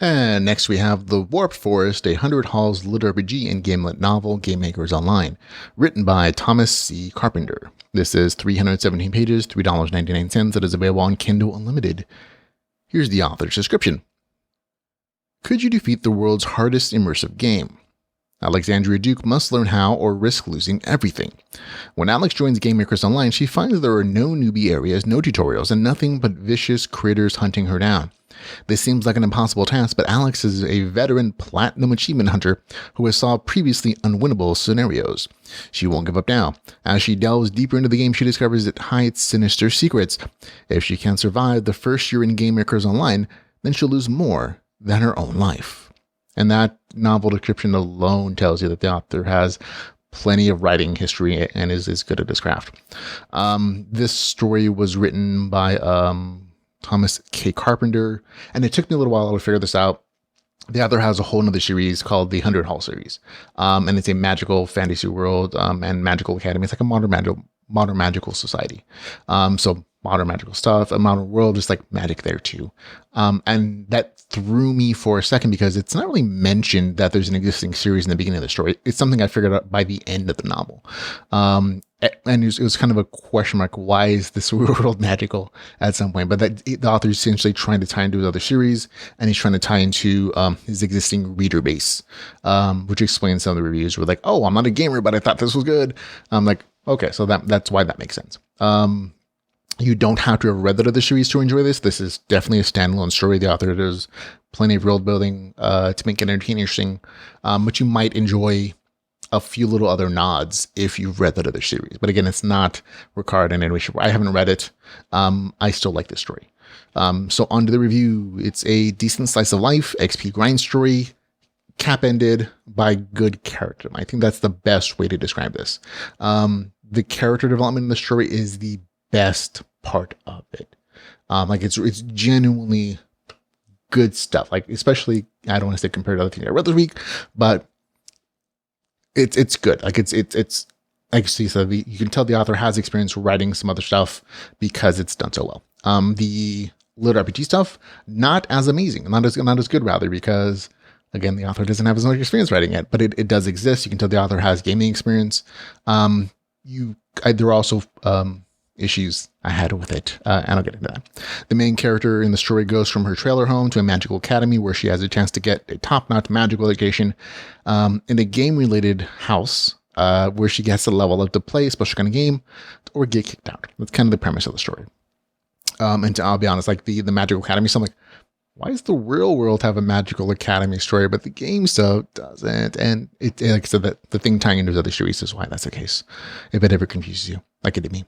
And next we have The Warped Forest, a 100 Halls LitRPG and GameLit novel, Gamemakers Online, written by Thomas C. Carpenter. This is 317 pages, $3.99. It is available on Kindle Unlimited. Here's the author's description. Could you defeat the world's hardest immersive game? Alexandria Duke must learn how or risk losing everything. When Alex joins Gamemakers Online, she finds there are no newbie areas, no tutorials, and nothing but vicious critters hunting her down. This seems like an impossible task, but Alex is a veteran platinum achievement hunter who has solved previously unwinnable scenarios. She won't give up now. As she delves deeper into the game, she discovers it hides sinister secrets. If she can survive the first year in Gamemakers Online, then she'll lose more than her own life. And that novel description alone tells you that the author has plenty of writing history and is good at his craft. This story was written by Thomas K. Carpenter, and it took me a little while to figure this out. The author has a whole nother series called the 100 Hall series, and it's a magical fantasy world and magical academy. It's like a modern magical society. So modern magical stuff, a modern world, just like magic there too. And that threw me for a second because it's not really mentioned that there's an existing series in the beginning of the story. It's something I figured out by the end of the novel. And it was kind of a question mark. Why is this world magical at some point? But the author is essentially trying to tie into his other series, and he's trying to tie into his existing reader base, which explains some of the reviews were like, oh, I'm not a gamer, but I thought this was good. I'm like, okay, so that's why that makes sense. You don't have to have read the other series to enjoy this. This is definitely a standalone story. The author does plenty of world building to make it entertaining, interesting, but you might enjoy a few little other nods if you've read that other series. But again, it's not required in any way. I haven't read it. I still like this story. So on to the review. It's a decent slice of life, XP grind story, cap-ended by good character. I think that's the best way to describe this. The character development in the story is the best part of it. Like it's genuinely good stuff. Like especially, I don't want to say compared to other things I read this week, but it's good. Like it's like so you can tell the author has experience writing some other stuff because it's done so well. The LitRPG stuff, not as amazing, not as good rather, because again, the author doesn't have as much experience writing it, but it does exist. You can tell the author has gaming experience. There are also issues I had with it, and I'll get into that. The main character in the story goes from her trailer home to a magical academy where she has a chance to get a top-notch magical education in a game-related house where she gets to level up to play a special kind of game or get kicked out. That's kind of the premise of the story. And I'll be honest, like the magical academy, so I'm like, why does the real world have a magical academy story, but the game stuff doesn't? And it like I said, that the thing tying into other series is why that's the case, if it ever confuses you, like it did me.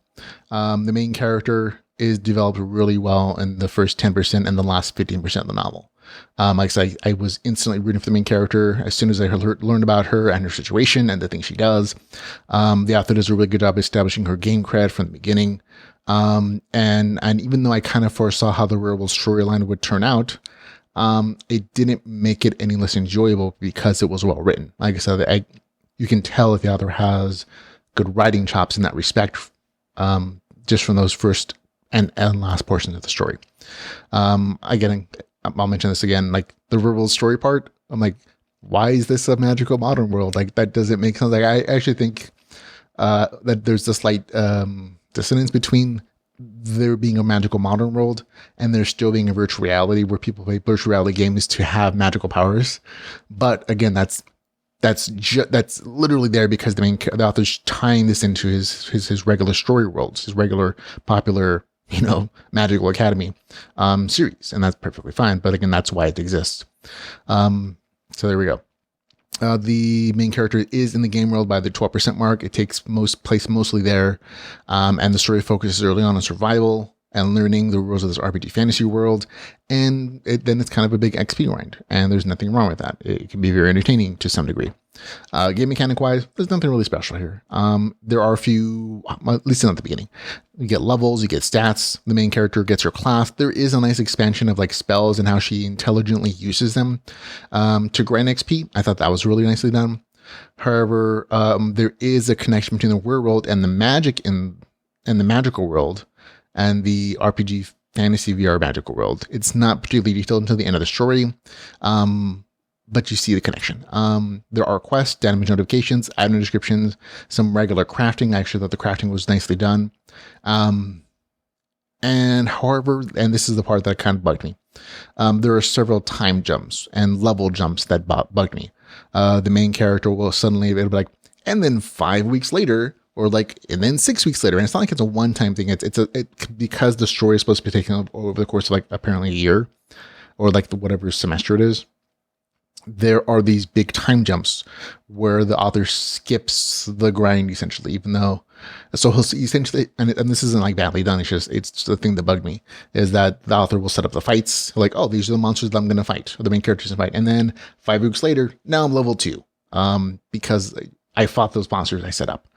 The main character is developed really well in the first 10% and the last 15% of the novel. Like I said, I was instantly rooting for the main character as soon as I learned about her and her situation and the things she does. The author does a really good job establishing her game cred from the beginning. And even though I kind of foresaw how the real world storyline would turn out, it didn't make it any less enjoyable because it was well written. Like I said, you can tell if the author has good writing chops in that respect, just from those first and last portions of the story. Again, I'll mention this again, like the real world story part. I'm like, why is this a magical modern world? Like that doesn't make sense. Like I actually think that there's a slight dissonance between there being a magical modern world and there still being a virtual reality where people play virtual reality games to have magical powers. But again, that's literally there because the author's tying this into his regular story worlds, his regular popular, magical academy series, and that's perfectly fine. But again, that's why it exists. So there we go. The main character is in the game world by the 12% mark. It takes place mostly there. And the story focuses early on survival and learning the rules of this RPG fantasy world. And then it's kind of a big XP grind. And there's nothing wrong with that. It can be very entertaining to some degree. Game mechanic wise, there's nothing really special here. There are a few, at least not at the beginning. You get levels, you get stats. The main character gets her class. There is a nice expansion of like spells and how she intelligently uses them to grind XP. I thought that was really nicely done. However, there is a connection between the real world and the magic in the magical world and the RPG fantasy VR magical world. It's not particularly detailed until the end of the story, but you see the connection. There are quests, damage notifications, item descriptions, some regular crafting. I actually thought the crafting was nicely done. And this is the part that kind of bugged me. There are several time jumps and level jumps that bugged me. The main character will suddenly it'll be like, and then 5 weeks later, or like, and then 6 weeks later. And it's not like it's a one-time thing. It's because the story is supposed to be taken over the course of like apparently a year, or like whatever semester it is. There are these big time jumps where the author skips the grind essentially, even though, so he'll essentially, and this isn't like badly done. It's just the thing that bugged me is that the author will set up the fights like, oh, these are the monsters that I'm going to fight, or the main characters to fight. And then 5 weeks later, now I'm level 2, because I fought those monsters I set up.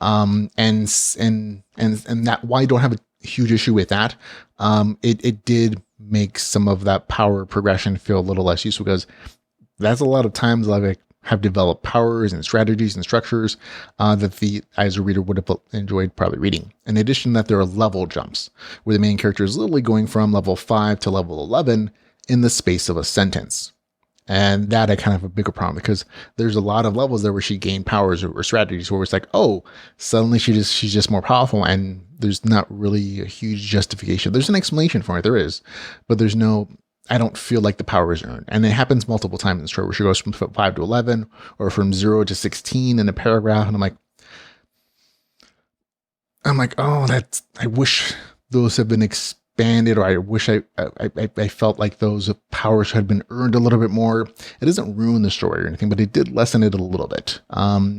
And that, why I don't have a huge issue with that. It did make some of that power progression feel a little less useful, because that's a lot of times I have developed powers and strategies and structures that as a reader would have enjoyed probably reading. In addition to that, there are level jumps where the main character is literally going from level 5 to level 11 in the space of a sentence. And that I kind of have a bigger problem, because there's a lot of levels there where she gained powers or strategies where it's like, oh, suddenly she's just more powerful, and there's not really a huge justification. There's an explanation for it, there is, but there's no, I don't feel like the power is earned. And it happens multiple times in the story where she goes from 5 to 11 or from 0 to 16 in a paragraph. And I'm like, oh, I wish those have been expanded, or I wish I felt like those powers had been earned a little bit more. It doesn't ruin the story or anything, but it did lessen it a little bit.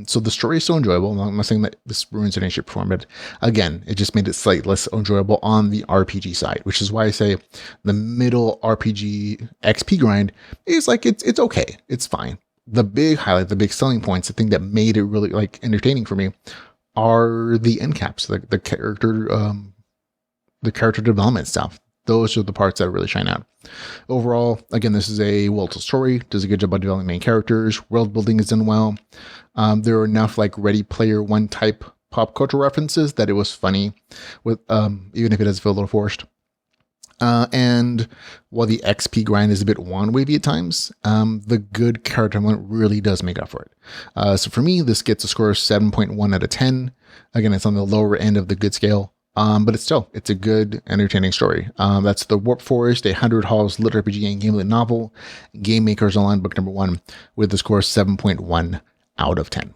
So the story is still enjoyable. I'm not saying that this ruins any shape or form, but again, it just made it slightly less enjoyable on the RPG side, which is why I say the middle RPG XP grind is like, it's okay. It's fine. The big highlight, the big selling points, the thing that made it really like entertaining for me are the end caps, the character development stuff. Those are the parts that really shine out. Overall, again, this is a well-told story. Does a good job of developing main characters. World building is done well. There are enough like Ready Player One type pop culture references that it was funny, with even if it does feel a little forced. And while the XP grind is a bit wand-wavy at times, the good character development really does make up for it. So for me, this gets a score of 7.1 out of 10. Again, it's on the lower end of the good scale. But it's a good, entertaining story. That's The Warp Forest, a 100 Halls LitRPG and GameLit novel, Gamemakers Online book number 1, with the score 7.1 out of 10.